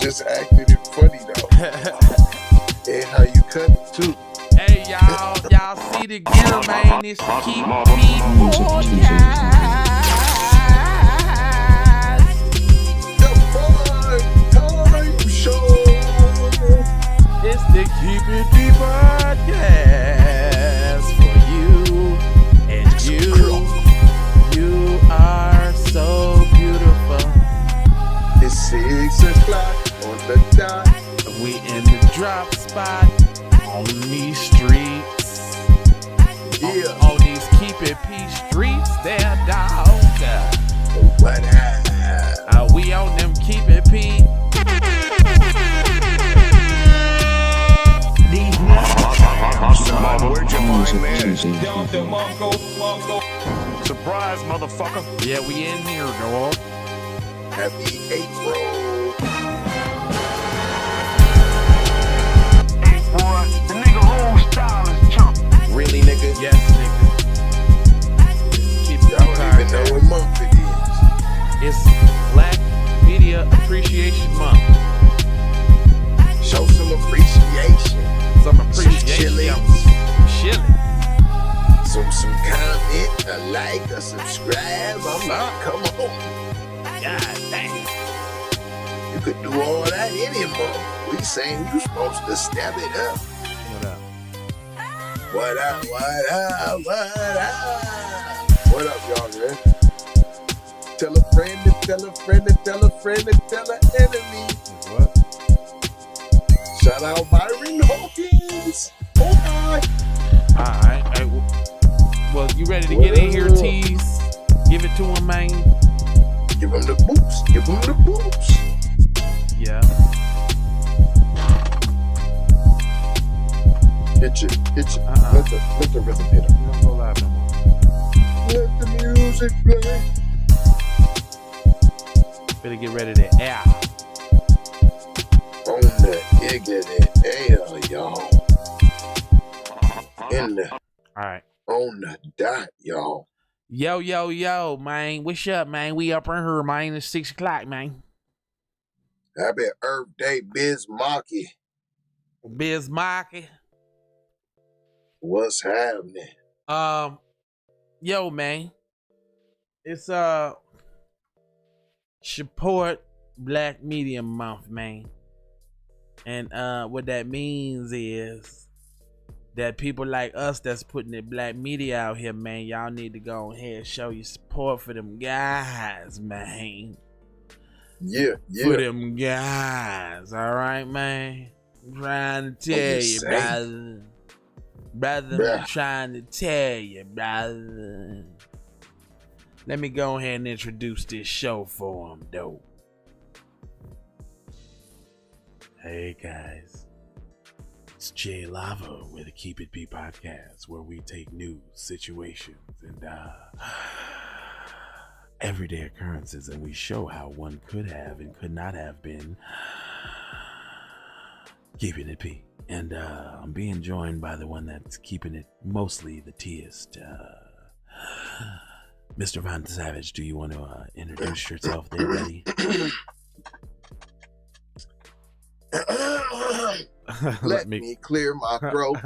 Just acted it funny though. And how you cut it too. Hey y'all see the gear, man. It's keep podcast. The Fun Time Show. It's the Keep It Deep podcast for you and you. You are so beautiful. It's 6 o'clock on the dot. We in the drop spot on these streets. Yeah. On these Keep It P streets, there, dog. What up? We on them Keep It P. Where'd you find man? Surprise, motherfucker. Yeah, we in here, dog. Happy April. Hey, boy, the nigga whole style is chump. Really, nigga? Yes, nigga. Keep it Y'all don't even know what month it is. It's Black Media Appreciation Month. Show some appreciation. Some appreciation. Chilling. Some comment, a like, a subscribe. I'm like, come on. God damn. You could do all that anymore. We saying you supposed to step it up. What up? What up? What up, y'all, man? Tell a friend to tell a friend to tell a friend to tell an enemy. What? Shout out Byron Hawkins. Oh, God. Alright. Well, you ready to get in here, tease? Give it to him, man. Give him the boops. Give him the boops. Yeah. Hit you. Let the rhythm hit him. We don't go live no more. Let the music play. Better get ready to air. On the giggity air, y'all. In the Alright. on the dot, y'all. Yo, man. What's up, man? We up in here, man. It's 6 o'clock, man. Happy Earth Day, Bismarcky. Bismarcky. What's happening? Yo, man. It's support Black Media Month, man. And what that means is that people like us that's putting the black media out here, man, y'all need to go ahead and show your support for them guys, man. Yeah. For them guys, all right, man. I'm trying to tell you, brother. I'm trying to tell you, brother. Let me go ahead and introduce this show for them, though. Hey, guys. It's Jay Lava with the Keep It P podcast, where we take news, situations, and everyday occurrences, and we show how one could have and could not have been keeping it P. And I'm being joined by the one that's keeping it mostly the T-ist. Mr. Von Savage, do you want to introduce yourself there, buddy? Let me clear my throat.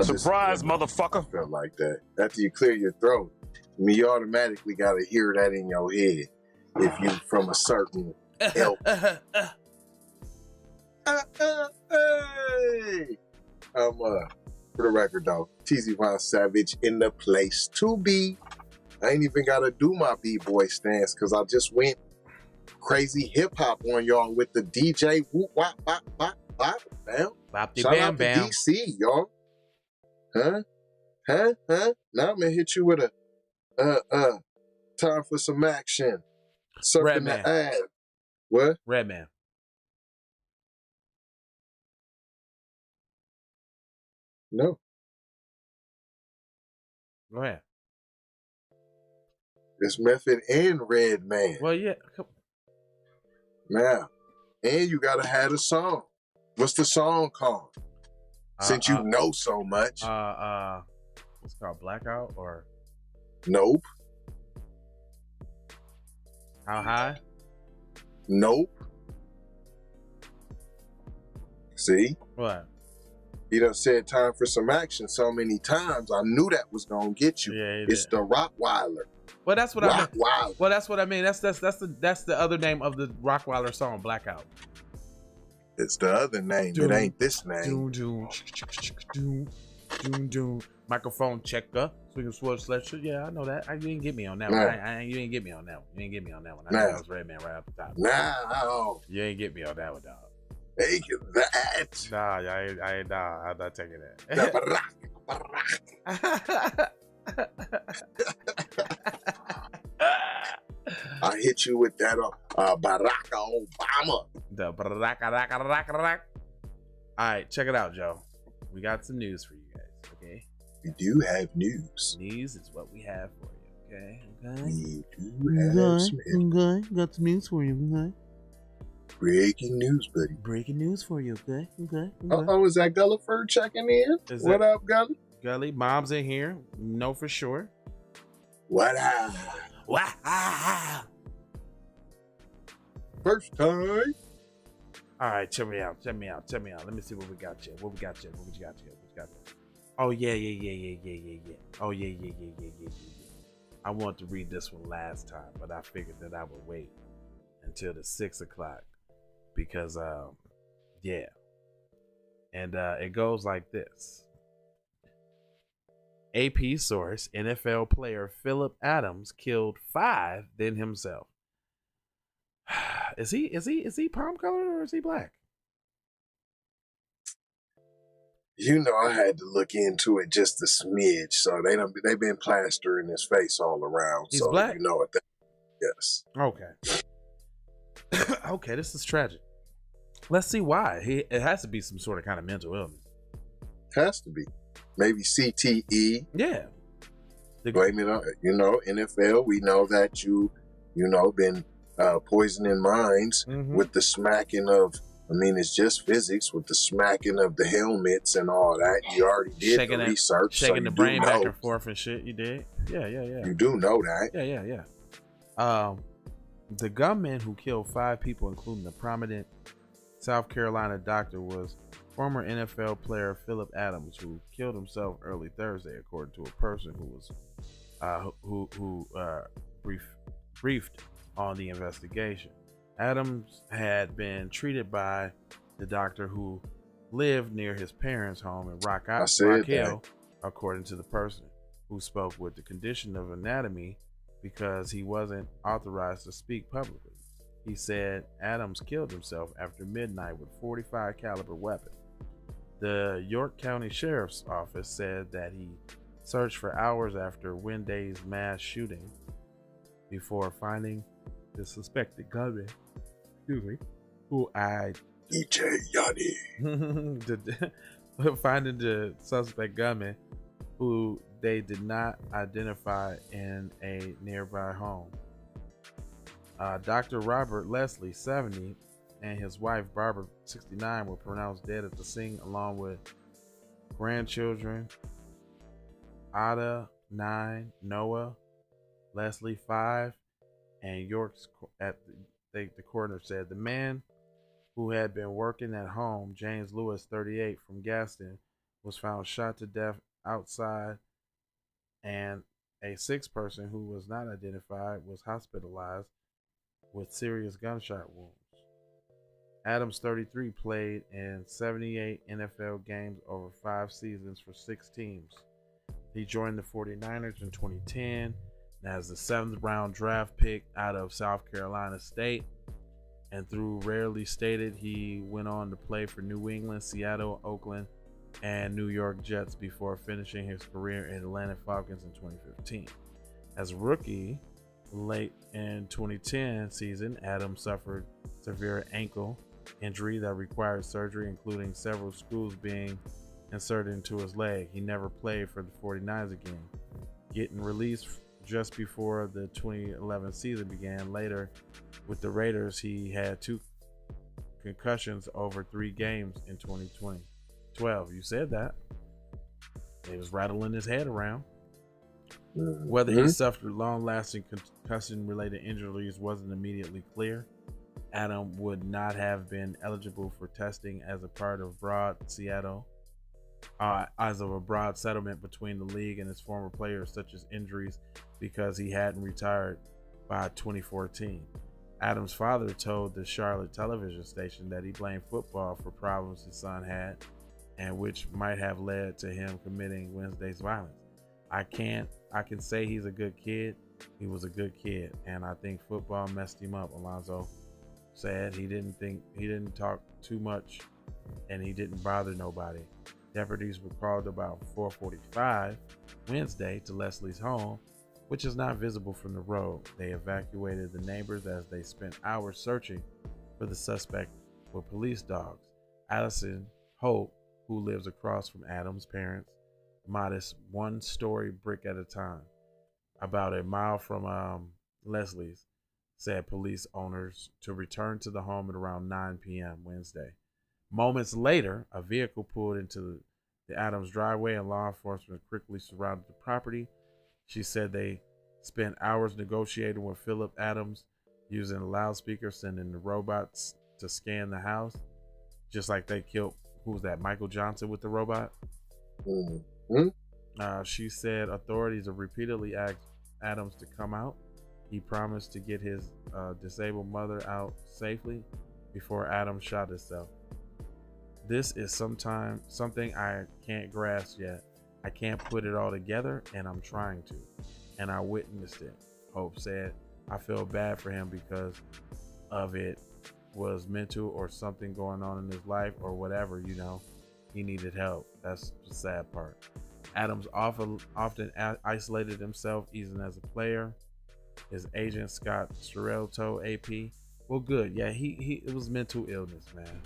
Surprise, motherfucker. Felt like that. After you clear your throat, you automatically got to hear that in your head if you from a certain ilk. Hey! For the record though, TZ Von Savage in the place to be. I ain't even got to do my B-boy stance because I just went crazy hip-hop on y'all with the DJ whoop wop bop bop bop, fam. Bop the Shout bam out to bam. DC, y'all. Huh? Now I'm gonna hit you with a time for some action. Something Redman. to add. What? Redman. No. Go ahead. It's Method and Redman. Well, yeah. Now, and you gotta have a song. What's the song called? Since you know so much. What's it called? Blackout or? Nope. How high? Nope. See? What? You done said time for some action so many times. I knew that was gonna get you. Yeah, it's the Rottweiler. Well, that's what I mean. Rottweiler. Well, that's what I mean. That's the other name of the Rockweiler song, Blackout. It's the other name. It ain't this name. Microphone checker. Swinging sword sledger. Yeah, I know that. You didn't get me on that one. You didn't get me on that one. You didn't get me on that one. I know that was Redman right off the top. No. You ain't get me on that one, dog. Take that. Nah, I'm not taking that. I hit you with that Barack Obama. The Barack. All right, check it out, Joe. We got some news for you guys, okay? We do have news. News is what we have for you, okay? We do have some news. Got some news for you, okay? Breaking news, buddy. Breaking news for you, okay? Oh, is that Gulliford checking in? What up, Gully? Gully, Mom's in here. Know for sure. What up? Wow. First time. All right, check me out. Let me see what we got here. What we got here? Oh, yeah. Oh, yeah. I wanted to read this one last time, but I figured that I would wait until the 6 o'clock because, yeah. And it goes like this. AP source, NFL player Philip Adams killed 5, then himself. Is he palm colored or is he black? You know, I had to look into it just a smidge. So they've been plastering his face all around. He's so black? You know what yes. Okay. Okay, this is tragic. Let's see why. It has to be some sort of kind of mental illness. Has to be. Maybe CTE. Yeah. Blame it on, NFL. We know that been poisoning minds with the smacking of, it's just physics with the smacking of the helmets and all that. You already did the research. Shaking the brain back and forth and shit. You did? Yeah. You do know that. Yeah. The gunman who killed 5 people, including the prominent South Carolina doctor, was former NFL player Philip Adams, who killed himself early Thursday, according to a person who was briefed on the investigation. Adams had been treated by the doctor who lived near his parents' home in Rock Hill, according to the person who spoke with the condition of anatomy because he wasn't authorized to speak publicly. He said Adams killed himself after midnight with a .45 caliber weapon. The York County Sheriff's Office said that he searched for hours after Wednesday's mass shooting before finding the suspected gunman, finding the suspect gunman, who they did not identify, in a nearby home. Dr. Robert Leslie, 70, and his wife Barbara, 69, were pronounced dead at the scene, along with grandchildren Ada, 9, Noah, Leslie, 5, and York's. The coroner said the man who had been working at home, James Lewis, 38, from Gaston, was found shot to death outside, and a 6th person who was not identified was hospitalized with serious gunshot wounds. Adams, 33, played in 78 NFL games over 5 seasons for 6 teams. He joined the 49ers in 2010 as the 7th round draft pick out of South Carolina State. and through rarely stated, he went on to play for New England, Seattle, Oakland, and New York Jets before finishing his career in Atlanta Falcons in 2015. As a rookie, late in 2010 season, Adams suffered severe ankle injury that required surgery, including several screws being inserted into his leg. He never played for the 49ers again, getting released just before the 2011 season began. Later, with the Raiders, he had 2 concussions over 3 games in 2012. You said that. He was rattling his head around. Whether he suffered long-lasting concussion-related injuries wasn't immediately clear. Adam would not have been eligible for testing as a part of broad settlement between the league and his former players, such as injuries, because he hadn't retired by 2014. Adams' father told the Charlotte television station that he blamed football for problems his son had, and which might have led to him committing Wednesday's violence. I can say he's a good kid. He was a good kid, and I think football messed him up, Alonzo said. He didn't talk too much, and he didn't bother nobody. Deputies were called about 4:45 Wednesday to Leslie's home, which is not visible from the road. They evacuated the neighbors as they spent hours searching for the suspect with police dogs. Allison Hope, who lives across from Adam's parents' modest 1-story brick at a time, about a mile from Leslie's, said police owners to return to the home at around 9 p.m. Wednesday. Moments later, a vehicle pulled into the Adams driveway and law enforcement quickly surrounded the property. She said they spent hours negotiating with Philip Adams, using a loudspeaker, sending the robots to scan the house, just like they killed, who was that, Michael Johnson with the robot? She said authorities have repeatedly asked Adams to come out. He promised to get his disabled mother out safely before Adams shot himself. This is something I can't grasp yet. I can't put it all together, and I'm trying to. And I witnessed it, Hope said. I feel bad for him because of it was mental or something going on in his life or whatever, he needed help. That's the sad part. Adams often isolated himself even as a player. His agent, Scott Sorrell, told AP, well, good. Yeah, it was mental illness, man.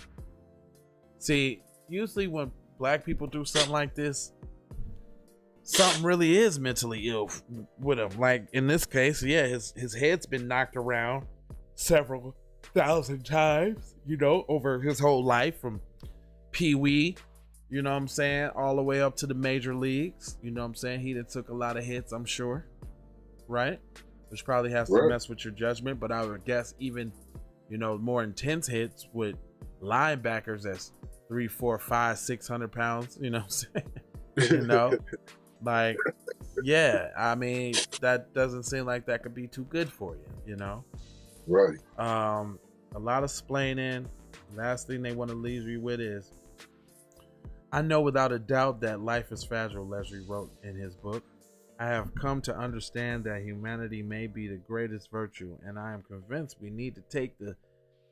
See, usually when black people do something like this, something really is mentally ill with him. Like in this case, yeah, his head's been knocked around several thousand times, over his whole life, from Pee-wee, all the way up to the major leagues. He done took a lot of hits, I'm sure, right? Which probably has to mess with your judgment, but I would guess even, more intense hits with linebackers that's 300, 400, 500, 600 pounds, like, yeah, I mean, that doesn't seem like that could be too good for you, Right. A lot of splaining. Last thing they want to leave you with is, I know without a doubt that life is fragile, Leslie wrote in his book. I have come to understand that humanity may be the greatest virtue, and I am convinced we need to take the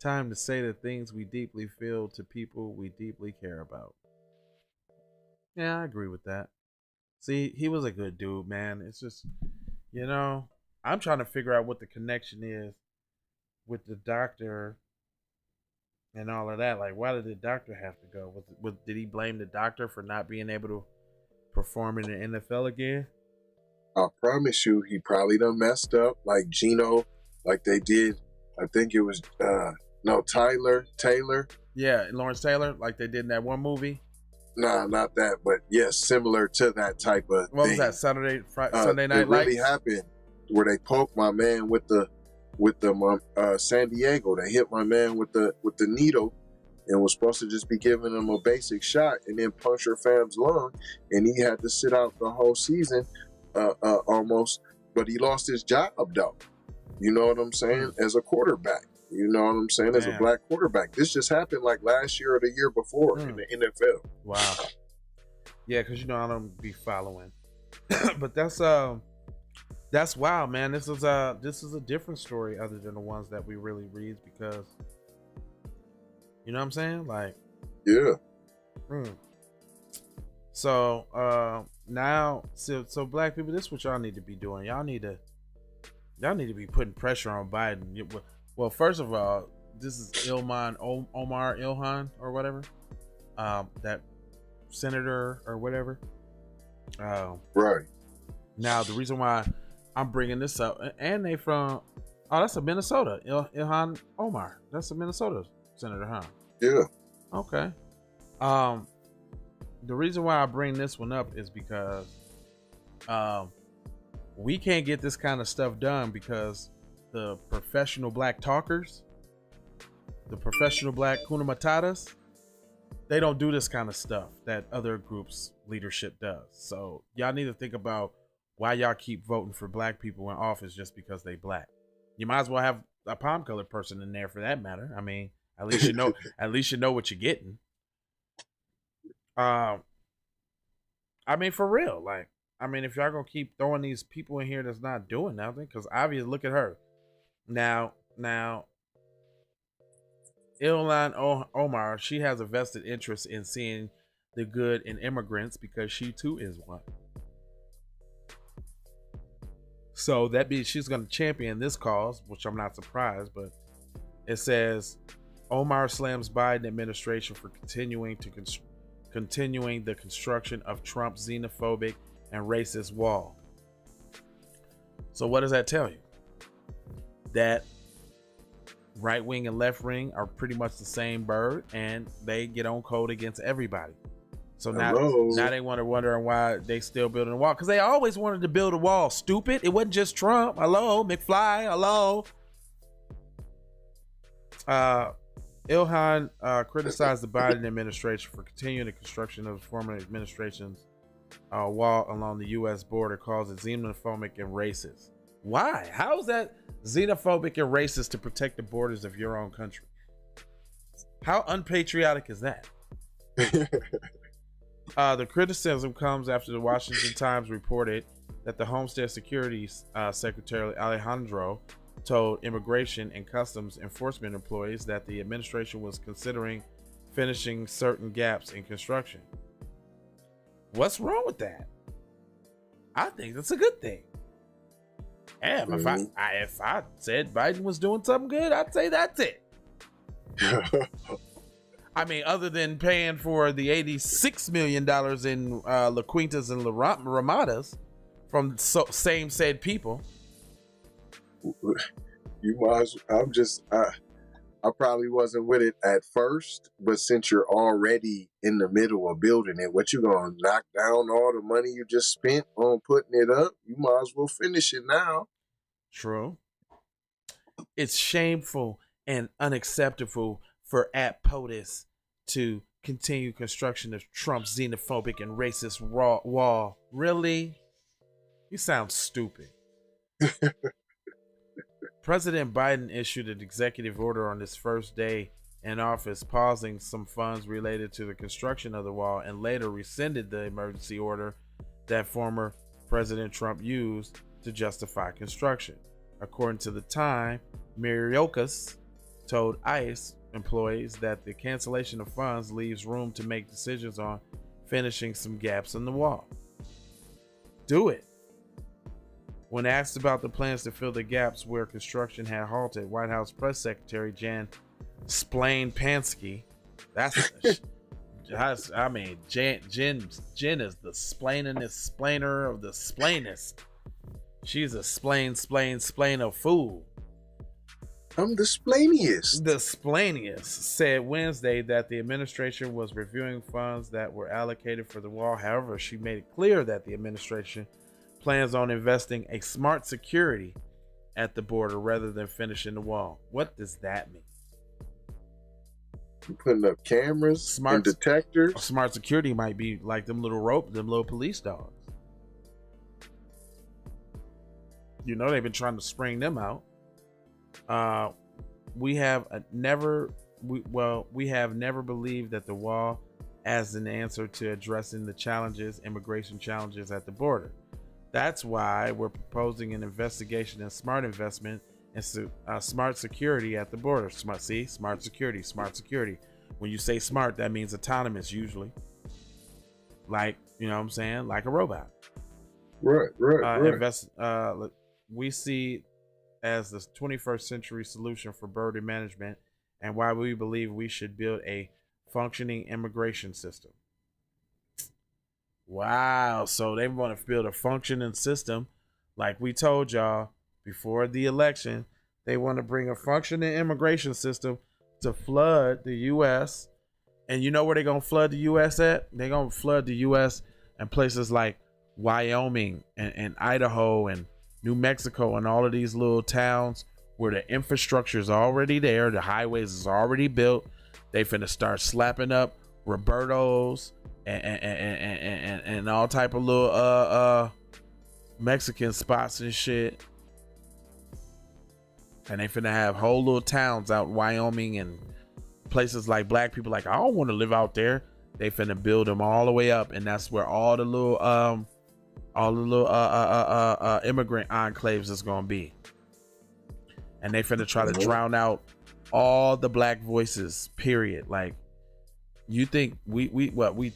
time to say the things we deeply feel to people we deeply care about. Yeah, I agree with that. See, he was a good dude, man. It's just, I'm trying to figure out what the connection is with the doctor and all of that. Like, why did the doctor have to go? Did he blame the doctor for not being able to perform in the NFL again? I promise you, he probably done messed up like Gino, like they did. I think it was, Taylor. Yeah, Lawrence Taylor, like they did in that one movie. Nah, not that, but yes, similar to that type of what thing. Was that Sunday Night Lights? It really happened where they poked my man with the San Diego. They hit my man with the needle and was supposed to just be giving him a basic shot and then puncture Fam's lung, and he had to sit out the whole season almost, but he lost his job though. You know what I'm saying? As a quarterback. You know what I'm saying? As a black quarterback. This just happened like last year or the year before in the NFL. Wow. Yeah, because I don't be following. But that's wild, man. This is a different story other than the ones that we really read, because You know what I'm saying? Like, yeah. So now, so black people, this is what y'all need to be doing. Y'all need to be putting pressure on Biden. Well, first of all, this is Omar Ilhan or whatever, that senator or whatever. Right. Now, the reason why I'm bringing this up, and they from, that's a Minnesota, Ilhan Omar. That's a Minnesota senator, huh? Yeah. Okay. The reason why I bring this one up is because we can't get this kind of stuff done because the professional black talkers, the professional black Kuna Matatas, they don't do this kind of stuff that other groups' leadership does. So y'all need to think about why y'all keep voting for black people in office just because they black. You might as well have a palm colored person in there for that matter. I mean, at least you know, what you're getting. I mean, for real, like, I mean, if y'all gonna keep throwing these people in here that's not doing nothing, because obviously, look at her. Now, Ilhan Omar, she has a vested interest in seeing the good in immigrants because she too is one. So that means she's gonna champion this cause, which I'm not surprised, but it says Omar slams Biden administration for continuing the construction of Trump's xenophobic and racist wall. So what does that tell you? That right wing and left wing are pretty much the same bird, and they get on code against everybody. So now they wondering why they still building a wall, because they always wanted to build a wall. Stupid! It wasn't just Trump. Hello, McFly. Hello. Ilhan criticized the Biden administration for continuing the construction of the former administration's wall along the U.S. border, calls it xenophobic and racist. Why? How is that xenophobic and racist to protect the borders of your own country? How unpatriotic is that? The criticism comes after the Washington Times reported that the Homeland Security Secretary Alejandro told Immigration and Customs Enforcement employees that the administration was considering finishing certain gaps in construction. What's wrong with that? I think that's a good thing. Damn, if I said Biden was doing something good, I'd say that's it. I mean, other than paying for the $86 million in La Quintas and La Ramadas from same said people. You might. I probably wasn't with it at first, but since you're already in the middle of building it, what you gonna knock down all the money you just spent on putting it up? You might as well finish it now. True. It's shameful and unacceptable for POTUS to continue construction of Trump's xenophobic and racist wall. Really? You sound stupid. President Biden issued an executive order on his first day in office, pausing some funds related to the construction of the wall, and later rescinded the emergency order that former President Trump used to justify construction. According to the Time, Mayorkas told ICE employees that the cancellation of funds leaves room to make decisions on finishing some gaps in the wall. Do it. When asked about the plans to fill the gaps where construction had halted, White House Press Secretary Jen Pansky, I mean, Jen is the splainer of the splainest. She's a splainer fool. I'm the splainiest. The splainiest said Wednesday that the administration was reviewing funds that were allocated for the wall. However, she made it clear that the administration plans on investing a smart security at the border rather than finishing the wall. What does that mean? You putting up cameras and detectors? Smart security might be like them little police dogs. You know, they've been trying to spring them out. We have never believed that the wall as an answer to addressing the immigration challenges at the border. That's why we're proposing an investigation and smart investment and smart security at the border. Smart security. When you say smart, that means autonomous usually. Like, you know what I'm saying? Like a robot. Right. We see as the 21st century solution for bird management and why we believe we should build a functioning immigration system. Wow. So they want to build a functioning system. Like we told y'all before the election, they want to bring a functioning immigration system to flood the U.S. And you know where they're going to flood the U.S. at? They're going to flood the U.S. in places like Wyoming and Idaho and New Mexico and all of these little towns where the infrastructure is already there. The highways is already built. They finna start slapping up Robertos and all type of little Mexican spots and shit. And they finna have whole little towns out in Wyoming and places like black people like, I don't want to live out there. They finna build them all the way up, and that's where all the little immigrant enclaves is gonna be. And they finna try to drown out all the black voices, period. Like, you think we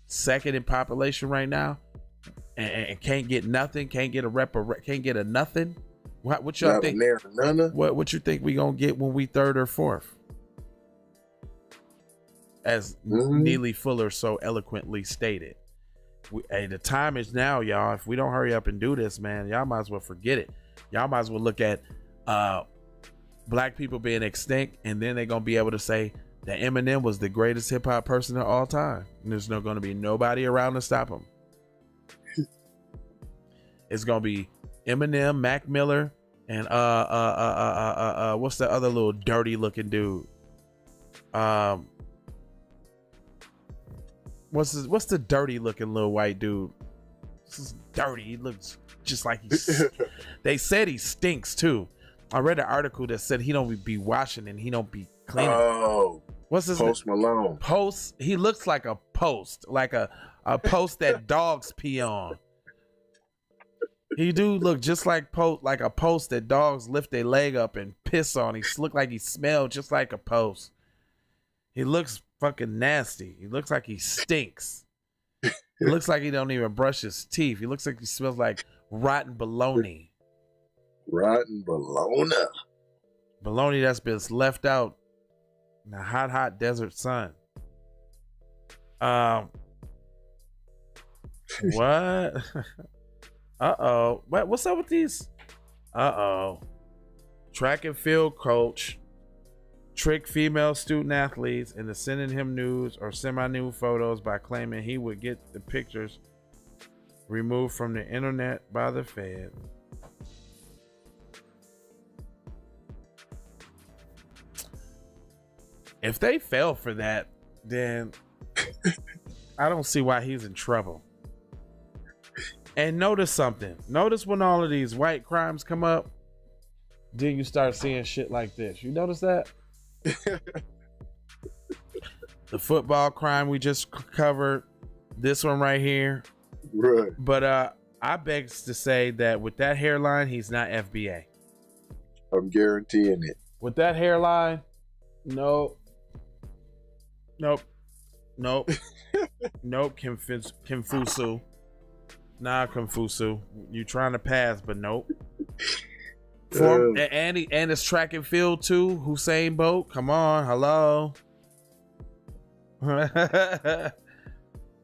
second in population right now and can't get nothing, can't get a nothing? What y'all think? What you think we gonna get when we third or fourth? As Neely Fuller so eloquently stated. Hey, the time is now, y'all. If we don't hurry up and do this, man, y'all might as well forget it. Y'all might as well look at black people being extinct, and then they're gonna be able to say that Eminem was the greatest hip-hop person of all time, and there's not gonna be nobody around to stop him. It's gonna be Eminem, Mac Miller, and what's the other little dirty looking dude? What's the dirty looking little white dude? This is dirty. He looks just like he's they said he stinks too. I read an article that said he don't be washing and he don't be cleaning. Oh, what's his Post name? Malone. Post. He looks like a post, like a post that dogs pee on. He do look just like a post that dogs lift their leg up and piss on. He look like he smelled just like a post. He looks fucking nasty. He looks like he stinks. He looks like he don't even brush his teeth. He looks like he smells like rotten bologna. Rotten bologna. Bologna that's been left out in the hot desert sun. What? Uh-oh. What's up with these? Uh-oh. Track and field coach tricked female student athletes into sending him nudes or semi-nude photos by claiming he would get the pictures removed from the internet by the Fed. If they fell for that, then I don't see why he's in trouble. And notice something. Notice when all of these white crimes come up, then you start seeing shit like this. You notice that? The football crime we just covered, this one right here. Right. But I beg to say that with that hairline, he's not FBA. I'm guaranteeing it. With that hairline, nope. Nope. Confusu. Nah, Confusu. You trying to pass, but nope. And it's track and field too. Hussein Bolt, come on, hello.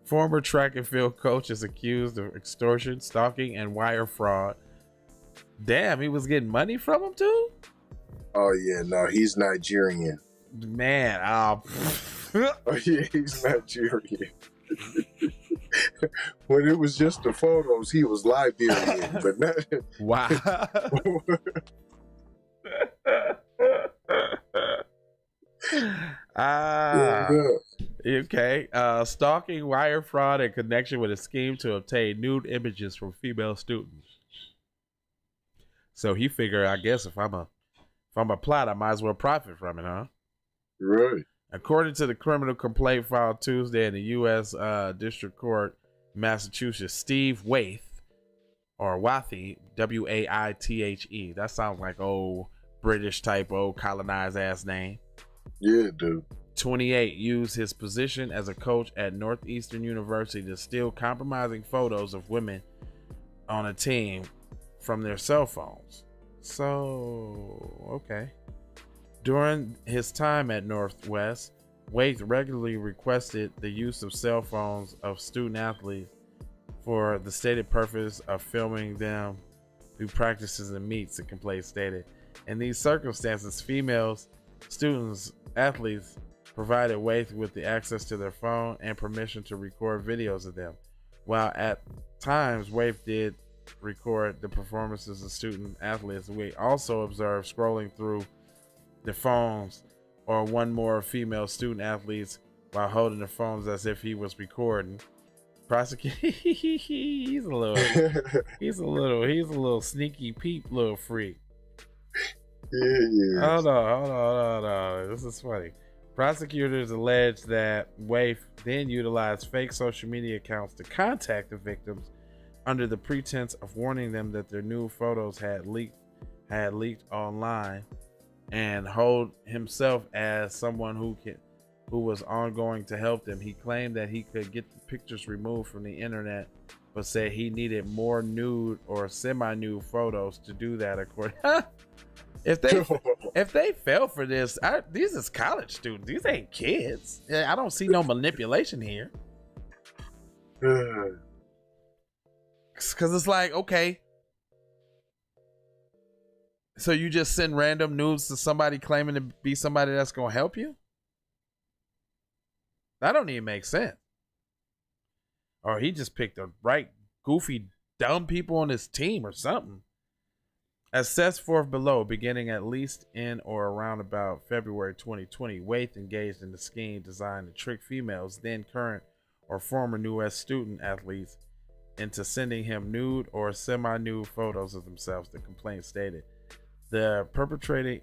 Former track and field coach is accused of extortion, stalking, and wire fraud. Damn, he was getting money from him too? Oh yeah, no, he's Nigerian. Man, oh yeah, he's Nigerian. When it was just the photos, he was Liberian, but not. Wow. Okay. Stalking, wire fraud, and connection with a scheme to obtain nude images from female students. So he figured, I guess, if I'm a plot, I might as well profit from it, huh? Right. According to the criminal complaint filed Tuesday in the U.S. District Court, Massachusetts, Steve Waithe, or Wathy, W-A-I-T-H-E. That sounds like old British type, old colonized ass name. Yeah, dude. 28, used his position as a coach at Northeastern University to steal compromising photos of women on a team from their cell phones. So, okay. During his time at Northwest, Waite regularly requested the use of cell phones of student athletes for the stated purpose of filming them through practices and meets, the complaint stated. In these circumstances, females, students, athletes provided Waite with the access to their phone and permission to record videos of them. While at times Waite did record the performances of student athletes, we also observed scrolling through the phones or one more female student athletes while holding the phones as if he was recording. He's a little sneaky peep little freak. Yeah. Hold on. This is funny. Prosecutors allege that Waif then utilized fake social media accounts to contact the victims under the pretense of warning them that their new photos had leaked online, and hold himself as someone who was ongoing to help them. He claimed that he could get the pictures removed from the internet, but said he needed more nude or semi-nude photos to do that. According, if they fell for this, these is college students. These ain't kids. I don't see no manipulation here. Because it's like, okay, so you just send random nudes to somebody claiming to be somebody that's gonna help you? That don't even make sense. Or he just picked the right goofy dumb people on his team or something. As set forth below, beginning at least in or around about February 2020, Waite engaged in the scheme designed to trick females, then current or former U.S. student athletes, into sending him nude or semi-nude photos of themselves, the complaint stated. Perpetrating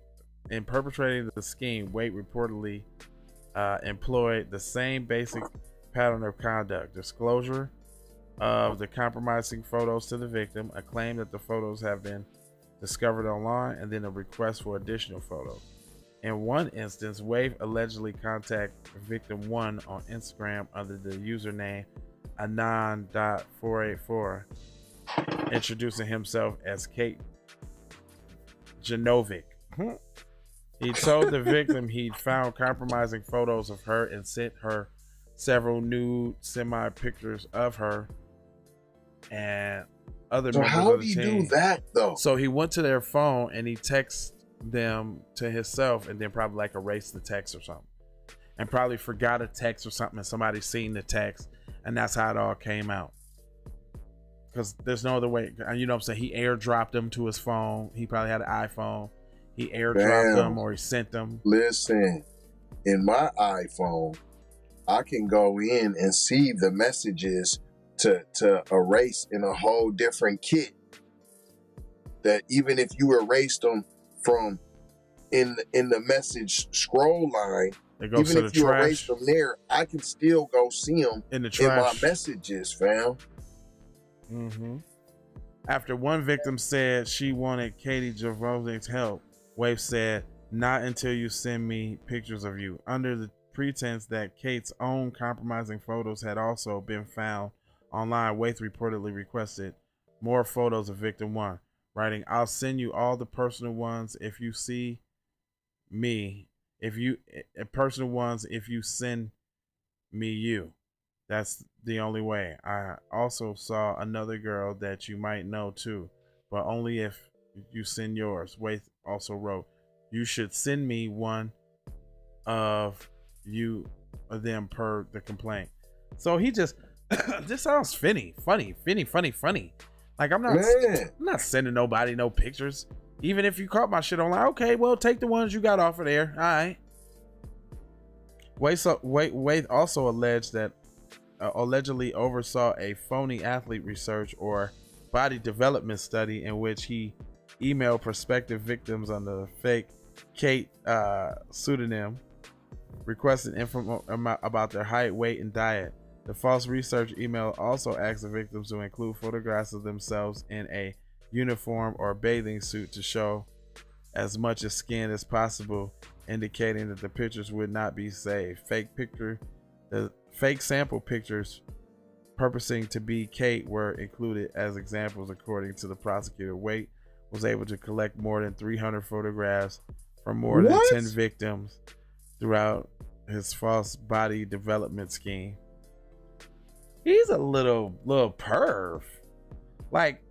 the scheme, Waite reportedly employed the same basic pattern of conduct: disclosure of the compromising photos to the victim, a claim that the photos have been discovered online, and then a request for additional photos. In one instance, Wave allegedly contacted victim 1 on Instagram under the username Anon.484, introducing himself as Kate Janovic. He told the victim he'd found compromising photos of her and sent her several nude semi pictures of her and other members how of do the you team. do that though? So he went to their phone and he texted them to himself, and then probably like erased the text or something, and probably forgot a text or something, and somebody seen the text, and that's how it all came out. Because there's no other way, you know what I'm saying? He airdropped them to his phone. He probably had an iPhone. He airdropped them or he sent them. Listen, in my iPhone, I can go in and see the messages to erase in a whole different kit. That even if you erased them from in the message scroll line, even if you erase them there, I can still go see them in my messages, fam. Mm-hmm. After one victim said she wanted Katie Javovic's help, Wave said, "Not until you send me pictures of you," under the pretense that Kate's own compromising photos had also been found online. Wave reportedly requested more photos of victim 1, writing, "I'll send you all the personal ones if you see me. If you send me you. That's the only way. I also saw another girl that you might know too, but only if you send yours." Waite also wrote, "You should send me one of you of them per the complaint." So he just this sounds funny. Like I'm not sending nobody no pictures. Even if you caught my shit online, okay, well, take the ones you got off of there. All right. Waite also alleged that allegedly oversaw a phony athlete research or body development study in which he emailed prospective victims under the fake Kate pseudonym, requesting info about their height, weight, and diet. The false research email also asked the victims to include photographs of themselves in a uniform or bathing suit to show as much as skin as possible, indicating that the pictures would not be saved. The fake sample pictures purposing to be Kate were included as examples, according to the prosecutor. Waite was able to collect more than 300 photographs from more than 10 victims throughout his false body development scheme. He's a little perv. Like,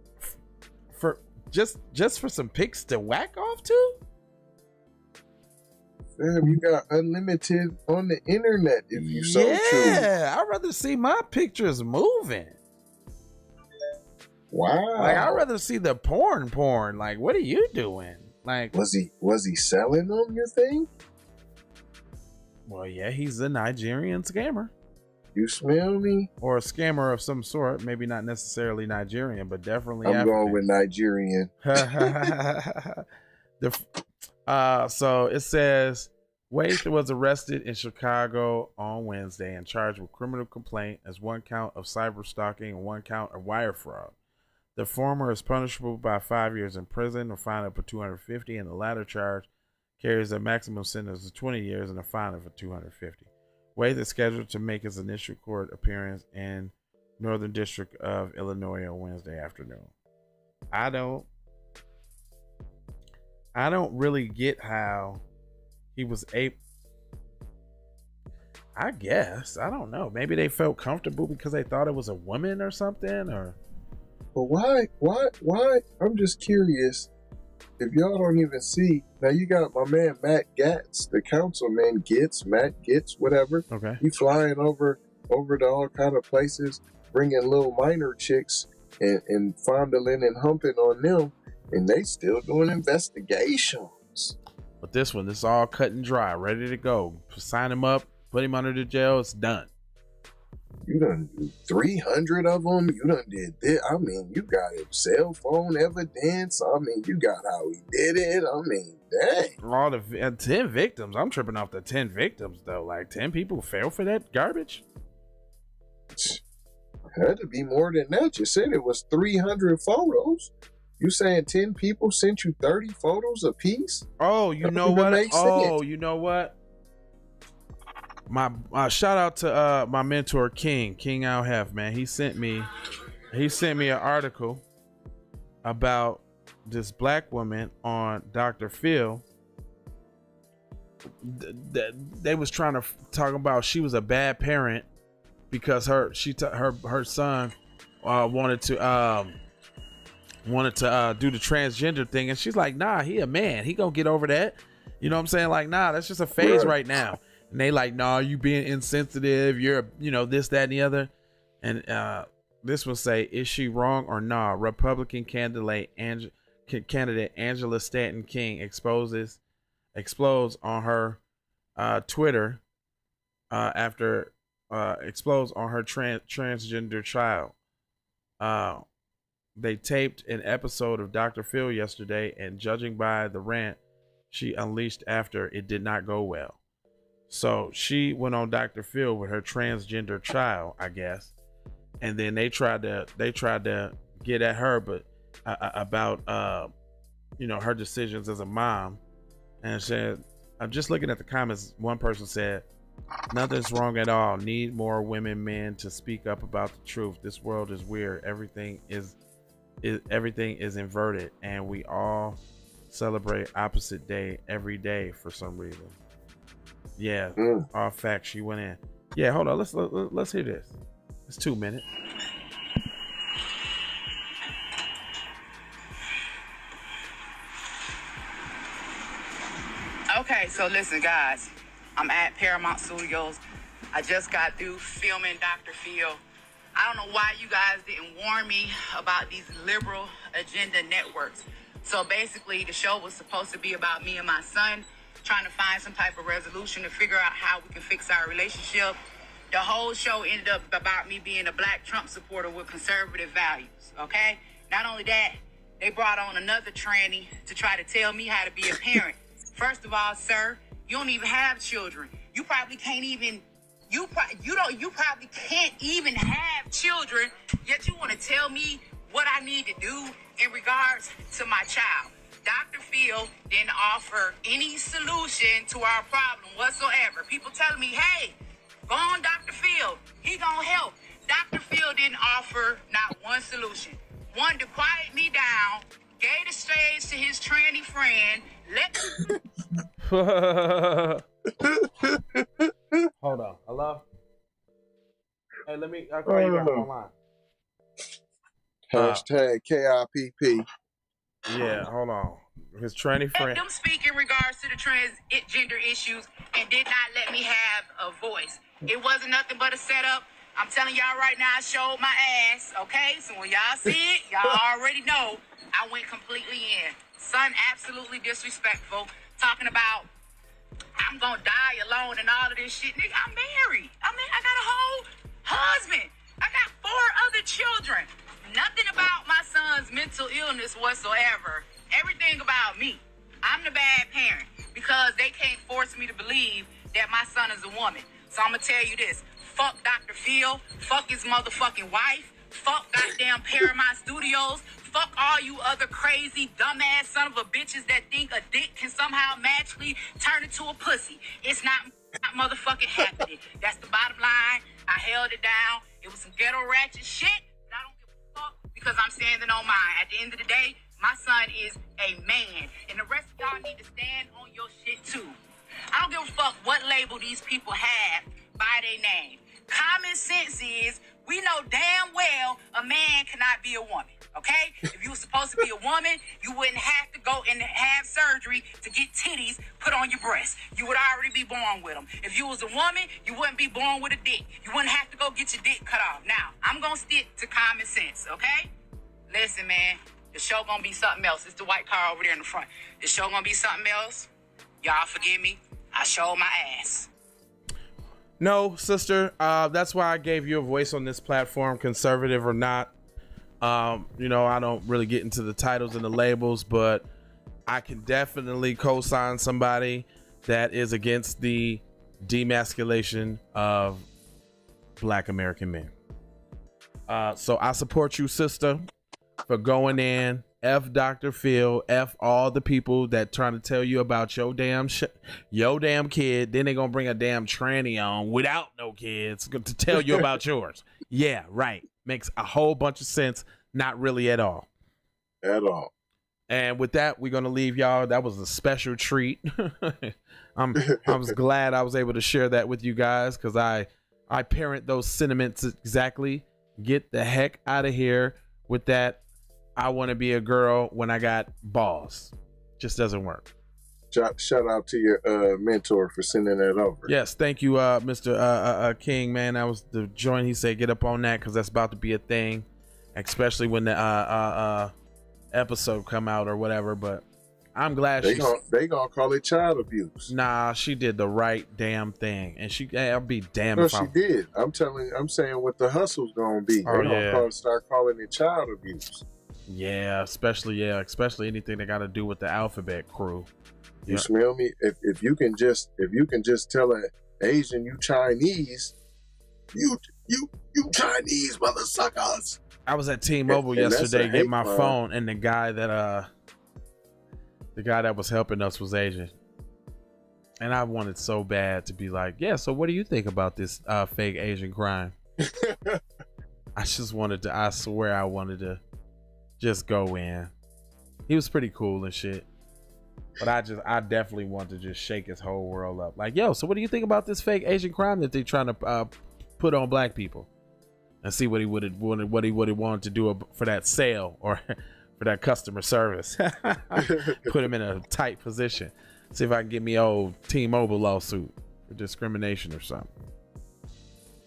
for just for some pics to whack off to? Fam, you got unlimited on the internet if you so choose. Yeah, I'd rather see my pictures moving. Wow. Like, I'd rather see the porn. Like, what are you doing? Like, was he selling them, you think? Well, yeah, he's a Nigerian scammer. You smell me? Or a scammer of some sort. Maybe not necessarily Nigerian, but definitely I'm African. going with Nigerian. So it says Waite was arrested in Chicago on Wednesday and charged with criminal complaint as one count of cyber stalking and one count of wire fraud. The former is punishable by 5 years in prison, a fine up to $250, and the latter charge carries a maximum sentence of 20 years and a fine of $250. Waite is scheduled to make his initial court appearance in Northern District of Illinois on Wednesday afternoon. I don't really get how he was able. I guess, I don't know. Maybe they felt comfortable because they thought it was a woman or something, or. But why? I'm just curious. If y'all don't even see, now you got my man Matt Gatz, the councilman Matt Getz, whatever. Okay. He flying over to all kind of places, bringing little minor chicks and fondling and humping on them, and they still doing investigations. But this one, this is all cut and dry, ready to go. Sign him up, put him under the jail. It's done. You done do 300 of them. You done did this. I mean, you got his cell phone evidence. I mean, you got how he did it. I mean, dang. All the 10 victims. I'm tripping off the 10 victims, though. Like, 10 people fell for that garbage? Had to be more than that. You said it was 300 photos. You saying 10 people sent you 30 photos apiece? Oh, you know what? Oh, you know what? My shout out to my mentor King Al Hef, man. He sent me an article about this black woman on Dr. Phil. They was trying to talk about she was a bad parent because her son wanted to do the transgender thing, and she's like, nah, he a man, he gonna get over that. You know what I'm saying? Like, nah, that's just a phase right now. And they like, nah, you being insensitive, you're, this, that, and the other. And this will say, is she wrong or nah? Republican candidate Angela Stanton King explodes on her Twitter after explodes on her transgender child. They taped an episode of Dr. Phil yesterday, and judging by the rant she unleashed after, it did not go well. So she went on Dr. Phil with her transgender child, I guess, and then they tried to get at her, but about her decisions as a mom, and said, I'm just looking at the comments. One person said, nothing's wrong at all. Need more men to speak up about the truth. This world is weird. Everything is inverted, and we all celebrate opposite day every day for some reason. Yeah, all facts. She went in. Yeah, hold on. Let's hear this. It's 2 minutes. Okay, so listen, guys. I'm at Paramount Studios. I just got through filming Dr. Phil. I don't know why you guys didn't warn me about these liberal agenda networks. So basically, the show was supposed to be about me and my son trying to find some type of resolution to figure out how we can fix our relationship. The whole show ended up about me being a black Trump supporter with conservative values, okay? Not only that, they brought on another tranny to try to tell me how to be a parent. First of all, sir, you don't even have children. You probably can't even, you probably can't even have children, yet you want to tell me what I need to do in regards to my child. Dr. Phil didn't offer any solution to our problem whatsoever. People telling me, hey, go on Dr. Phil. He gonna help. Dr. Phil didn't offer not one solution. One to quiet me down, gave the stage to his tranny friend. Hold on. Hello? Hey, I'll call you back online. Hashtag KIPP. Yeah, hold on. His tranny friend. Let them speak in regards to the transgender issues and did not let me have a voice. It wasn't nothing but a setup. I'm telling y'all right now, I showed my ass, okay? So when y'all see it, y'all already know I went completely in. Son, absolutely disrespectful. Talking about I'm gonna die alone and all of this shit. Nigga, I'm married. I got a whole husband. I got 4 other children. Nothing about my son's mental illness whatsoever. Everything about me. I'm the bad parent because they can't force me to believe that my son is a woman. So I'm gonna tell you this. Fuck Dr. Phil. Fuck his motherfucking wife. Fuck goddamn Paramount Studios. Fuck all you other crazy, dumbass son of a bitches that think a dick can somehow magically turn into a pussy. It's not motherfucking happening. That's the bottom line. I held it down. It was some ghetto ratchet shit, but I don't give a fuck because I'm standing on mine. At the end of the day, my son is a man, and the rest of y'all need to stand on your shit too. I don't give a fuck what label these people have by their name. Common sense is we know damn well a man cannot be a woman, okay? If you were supposed to be a woman, you wouldn't have to go and have surgery to get titties put on your breasts. You would already be born with them. If you was a woman, you wouldn't be born with a dick. You wouldn't have to go get your dick cut off. Now, I'm gonna stick to common sense, okay? Listen, man, the show gonna be something else. It's the white car over there in the front. The show gonna be something else. Y'all forgive me. I showed my ass. No, sister. That's why I gave you a voice on this platform, conservative or not. I don't really get into the titles and the labels, but I can definitely co-sign somebody that is against the demasculation of Black American men. So I support you, sister, for going in. F Dr. Phil, F all the people that trying to tell you about your damn kid. Then they gonna bring a damn tranny on without no kids to tell you about yours. Yeah, right. Makes a whole bunch of sense. Not really at all. At all. And with that, we're gonna leave y'all. That was a special treat. I was glad I was able to share that with you guys because I parent those sentiments exactly. Get the heck out of here with that. I want to be a girl when I got balls. Just doesn't work. Shout out to your mentor for sending that over. Yes, thank you, Mr. King, man. That was the joint. He said get up on that because that's about to be a thing, especially when the episode come out or whatever. But I'm glad they gonna call it child abuse. Nah, she did the right damn thing, and I'll be damned if she did. I'm saying what the hustle's gonna be. They're gonna start calling it child abuse. Yeah, especially anything that got to do with the alphabet crew. You smell me? If you can just tell an Asian you Chinese, you Chinese mother suckers. I was at T-Mobile yesterday getting my phone, and the guy that was helping us was Asian, and I wanted so bad to be like, yeah. So what do you think about this fake Asian crime? I swear I wanted to just go in. He was pretty cool and shit, but I definitely want to just shake his whole world up. Like, yo, so what do you think about this fake Asian crime that they trying to put on Black people? And see what he would have wanted to do for that sale or for that customer service. Put him in a tight position. See if I can get me old T-Mobile lawsuit for discrimination or something.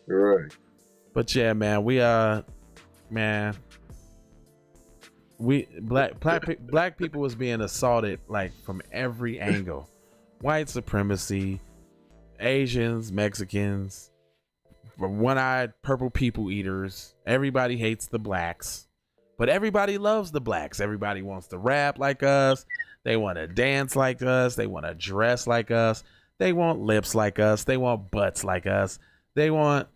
Right. But yeah, man, black people was being assaulted like from every angle. White supremacy, Asians, Mexicans, one-eyed purple people eaters. Everybody hates the blacks, but everybody loves the blacks. Everybody wants to rap like us. They want to dance like us. They want to dress like us. They want lips like us. They want butts like us. They want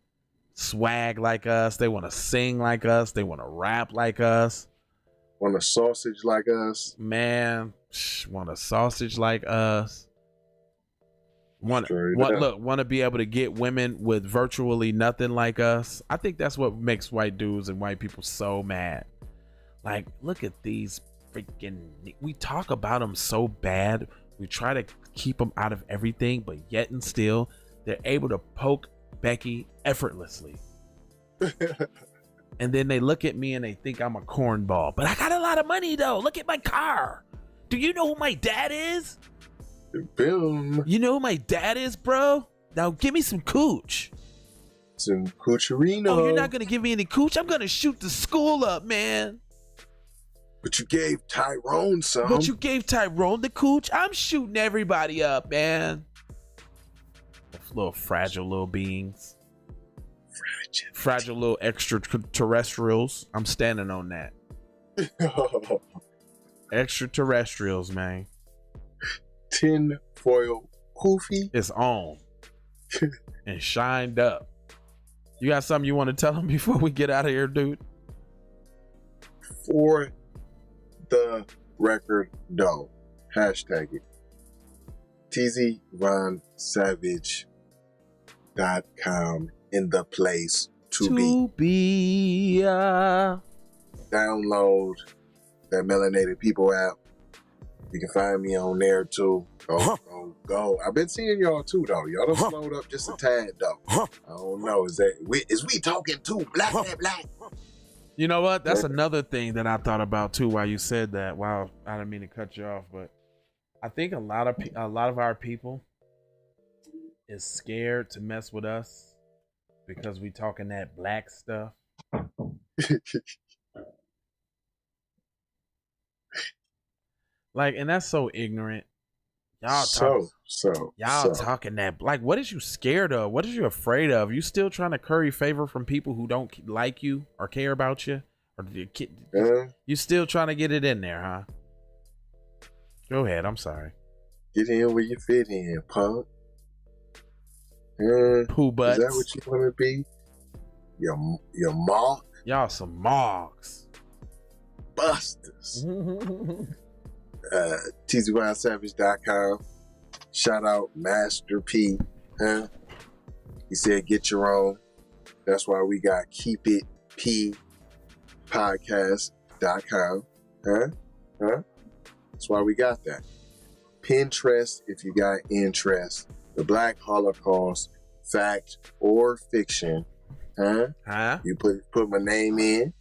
swag like us. They want to sing like us. They want to rap like us. Want a sausage like us. Man, Want a sausage like us. Want to be able to get women with virtually nothing like us. I think that's what makes white dudes and white people so mad. Like, look at these freaking, we talk about them so bad. We try to keep them out of everything, but yet and still they're able to poke Becky effortlessly. And then they look at me and they think I'm a cornball, but I got a lot of money though. Look at my car. Do you know who my dad is? Boom. You know who my dad is, bro? Now give me some cooch. Some coocherino. Oh, you're not gonna give me any cooch? I'm gonna shoot the school up, man. But you gave Tyrone some. But you gave Tyrone the cooch? I'm shooting everybody up, man. Little fragile little beings. Fragile little extraterrestrials. I'm standing on that. Extraterrestrials, man. Tin foil poofy. It's on and shined up. You got something you want to tell them before we get out of here, dude? For the record, though. Hashtag it. tzvonsavage.com in the place to be. Download that Melanated People app. You can find me on there too. Go. I've been seeing y'all too though. Y'all done slowed up just a tad though. I don't know. Is we talking too black? You know what? That's another thing that I thought about too while you said that. Wow, I didn't mean to cut you off, but I think a lot of our people is scared to mess with us because we talking that black stuff. Like, and that's so ignorant. Y'all talking that, like, what is you scared of? What is you afraid of? You still trying to curry favor from people who don't like you or care about you? Or you still trying to get it in there, huh? Go ahead, I'm sorry. Get in where you fit in, punk. Poo butts. Is that what you want to be? Your mark? Y'all some marks. Busters. tzvonsavage.com. Shout out Master P. He said get your own. That's why we got Keep It P podcast.com. That's why we got that. Pinterest if you got interest. The Black Holocaust, fact or fiction. You put my name in.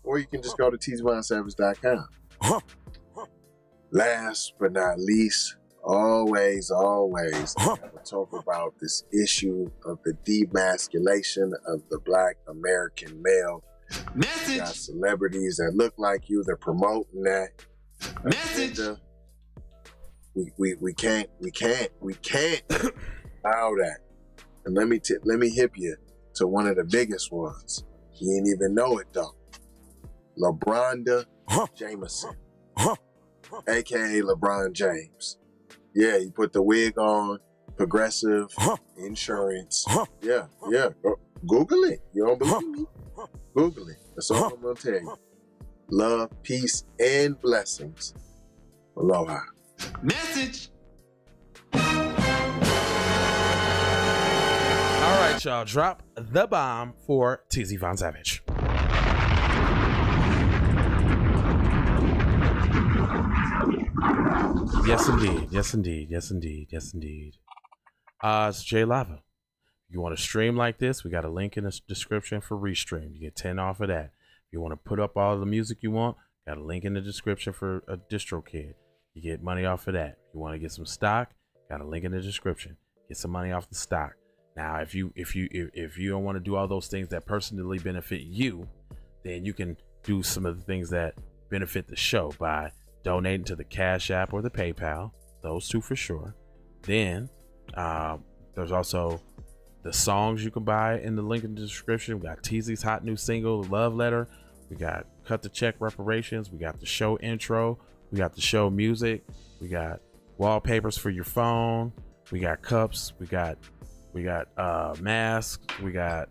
Or you can just go to tzvonsavage.com. Last but not least, always, I gotta talk about this issue of the demasculation of the Black American male. Message. Got celebrities that look like you. They're promoting that. Message. We can't allow that. And let me hip you to one of the biggest ones. You ain't even know it though. LeBronda Jameson. AKA LeBron James. Yeah, he put the wig on, Progressive Insurance. Yeah. Google it. You don't believe me? Google it. That's all I'm gonna tell you. Love, peace, and blessings. Aloha. Message. All right, y'all. Drop the bomb for TZ Von Savage. Yes, indeed. It's Jay Lava. You want to stream like this? We got a link in the description for Restream. You get 10 off of that. If you want to put up all the music you want, got a link in the description for a Distro Kid. You get money off of that. If you want to get some stock, got a link in the description. Get some money off the stock. Now, if you don't want to do all those things that personally benefit you, then you can do some of the things that benefit the show by donating to the Cash App or the PayPal. Those two for sure. Then there's also the songs you can buy in the link in the description. We got TZ's hot new single, Love Letter. We got Cut the Check Reparations. We got the show intro. We got the show music. We got wallpapers for your phone. We got cups. We got masks. We got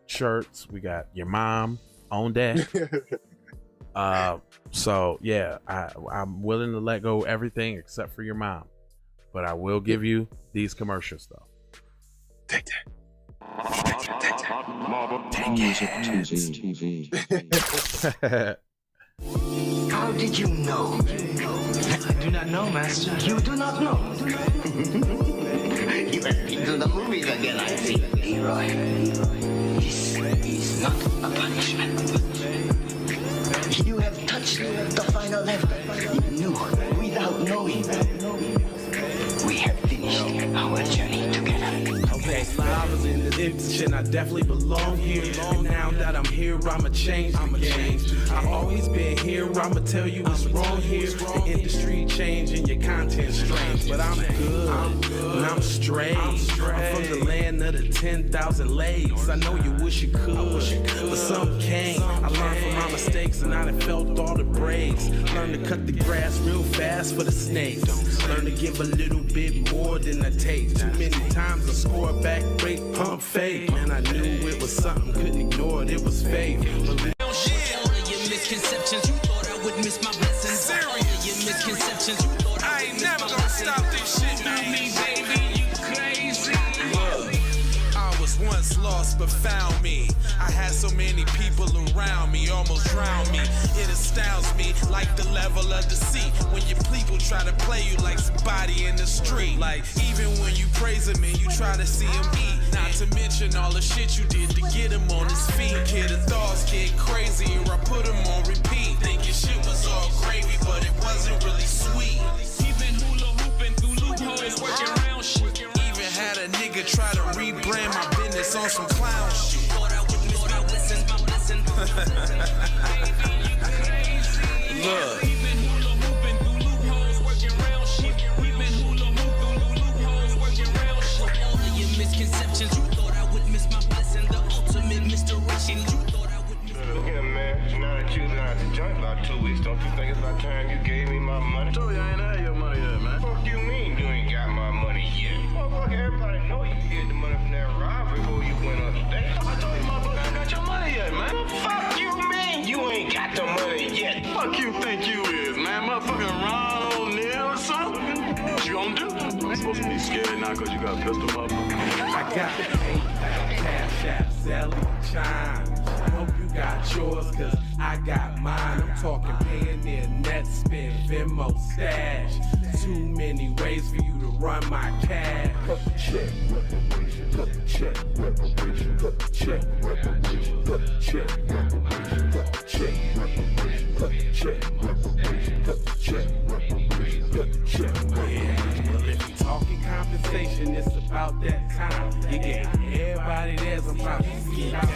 shirts. We got your mom on deck. So yeah, I'm willing to let go of everything except for your mom, but I will give you these commercials though. Take that. How did you know? I do not know, Master. You do not know? You have been to the movies again, I see. Leroy, this is not a punishment. You have touched the final level. You knew without knowing. We have finished our journey together. Okay, I was in this industry and I definitely belong here. And now that I'm here, I'ma change the game. I've always been here, I'ma tell you what's wrong here. The industry changing, your content strange. But I'm good, and I'm straight. I'm from the land of the 10,000 legs. I know you wish you could, but some can't. I learned from my mistakes and I done felt all the breaks. Learn to cut the grass real fast for the snakes. Learn to give a little bit more than I take. Too many times I score back, break, pump, fake. Man, I knew it was something, couldn't ignore it, it was faith. Misconceptions, you thought I would miss my blessings. Serious. Your misconceptions, you thought I ain't never gonna stop this shit, man. Me, baby, you crazy. Look, I was once lost but found me. I had so many people around me, almost drowned me. It astounds me like the level of the sea. When your people try to play you like somebody in the street. Like even when you praise him and you try to see him eat. Not to mention all the shit you did to get him on his feet. Kid, the thoughts get crazy or I put him on repeat. Thinking shit was all gravy, but it wasn't really sweet. Even hula hooping through loopholes, working around shit. Even had a nigga try to rebrand my business on some clown shit. Thought I would miss my blessings, my blessing. Look. Even hula hooping through loopholes, working around shit. Even hula hooping through loopholes, working around shit. All of your misconceptions, you thought I would miss my blessing. The ultimate misdirection, you thought I would miss. Look here, man. Now that you've been out the joint about 2 weeks, don't you think it's about time you gave me my money? I told you I ain't had your money yet, man. What do you mean you ain't got my money yet? Motherfucker, everybody know you hid the money from that robbery before you went upstate. I told you, motherfucker, I ain't got your money yet, man. What the fuck you mean you ain't got the money yet? Fuck you think you is, man? Motherfucking Ron O'Neal or something? What you gonna do? You supposed to be scared now because you got a pistol, motherfucker. I got the hate, cash app, selling chime. I hope you got yours, cause I got mine. I'm talking Payoneer, net spin, Venmo, stash. Too many ways for you to run my cash. Check, reparation, check, reparation, check, reparation, check, reparation, check, reparation, check, reparation, check, reparation, check. Yeah, well if you talking compensation, it's about that time. You get everybody there's about to get down.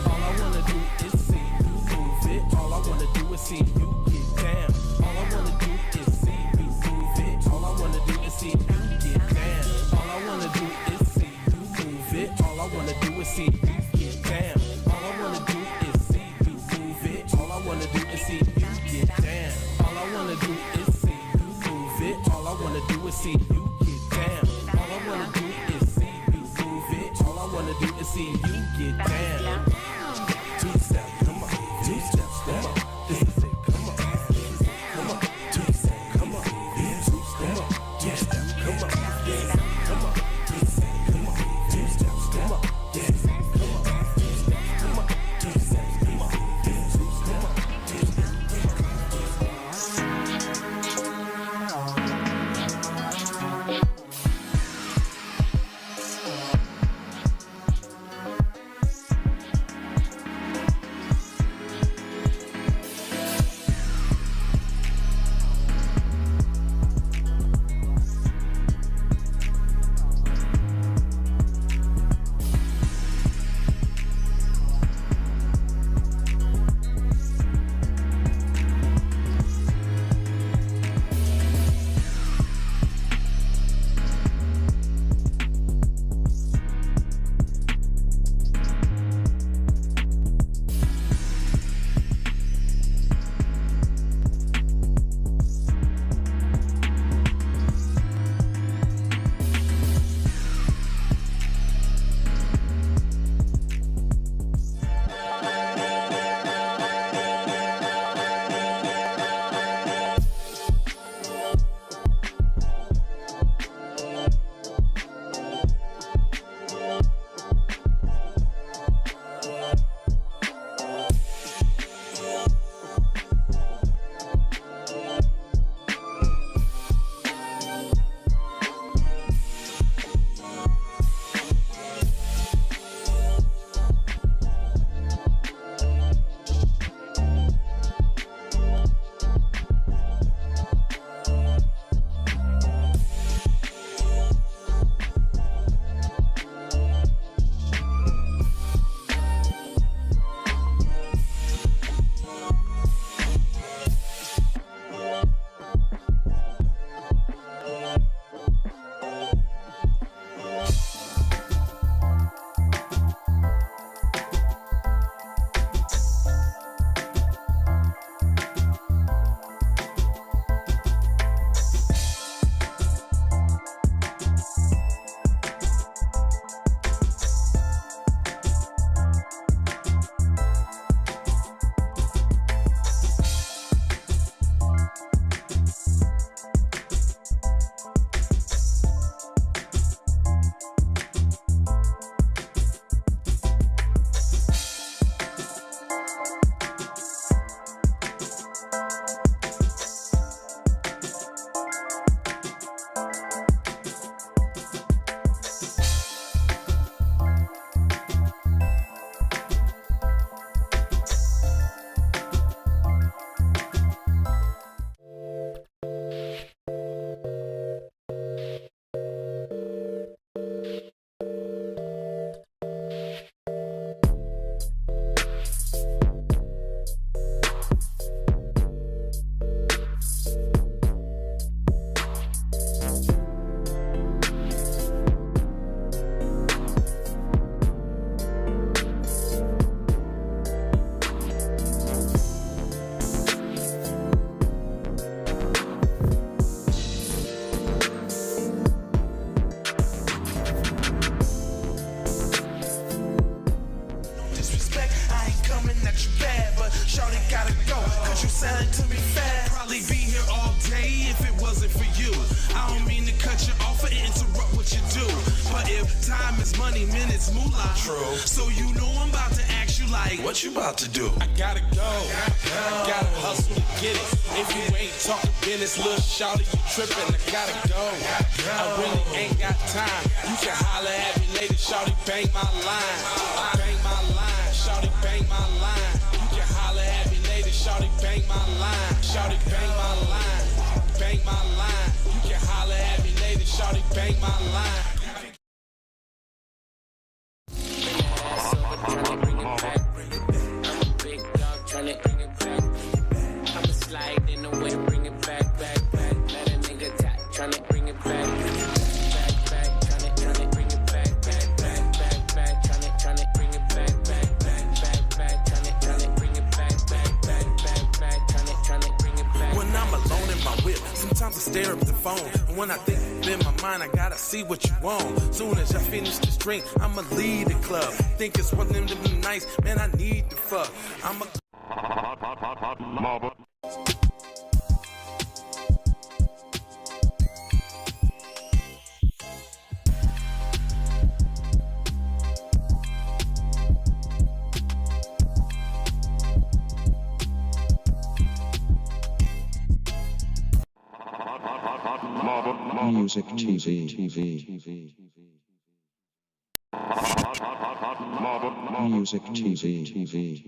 All I wanna do is see you move it. All I wanna do is see you get down. All I wanna do is see you move it. All I wanna do is see you get down. All I wanna do is see you move it. All I wanna do is see you get down. All I wanna do is see you move it. All I wanna do is see you get down. All I wanna do is see you move it. All I wanna do is see you get down. All I wanna do is see you move it. All I bad, but shorty gotta go, cause you sound to me fast. Probably be here all day if it wasn't for you. I don't mean to cut you off or interrupt what you do, but if time is money, minutes moolah. True. So you know I'm about to ask you like, what you about to do? I gotta go. I gotta hustle to get it. If you ain't talking business, little shawty, you tripping. I gotta go. I really ain't got time. You can holler at me later, shawty, bang my line. Bang my line, shawty, bang my line. You can holler at me later, shawty, bang my line. Shawty, bang my line. Bang my line. You can holler at me later, shawty, bang my line. Sometimes I stare up the phone, and when I think in my mind, I gotta see what you want. Soon as I finish this drink, I'ma leave the club. Think it's one of them nights, man, I need to fuck. I'm Music TV. Music TV.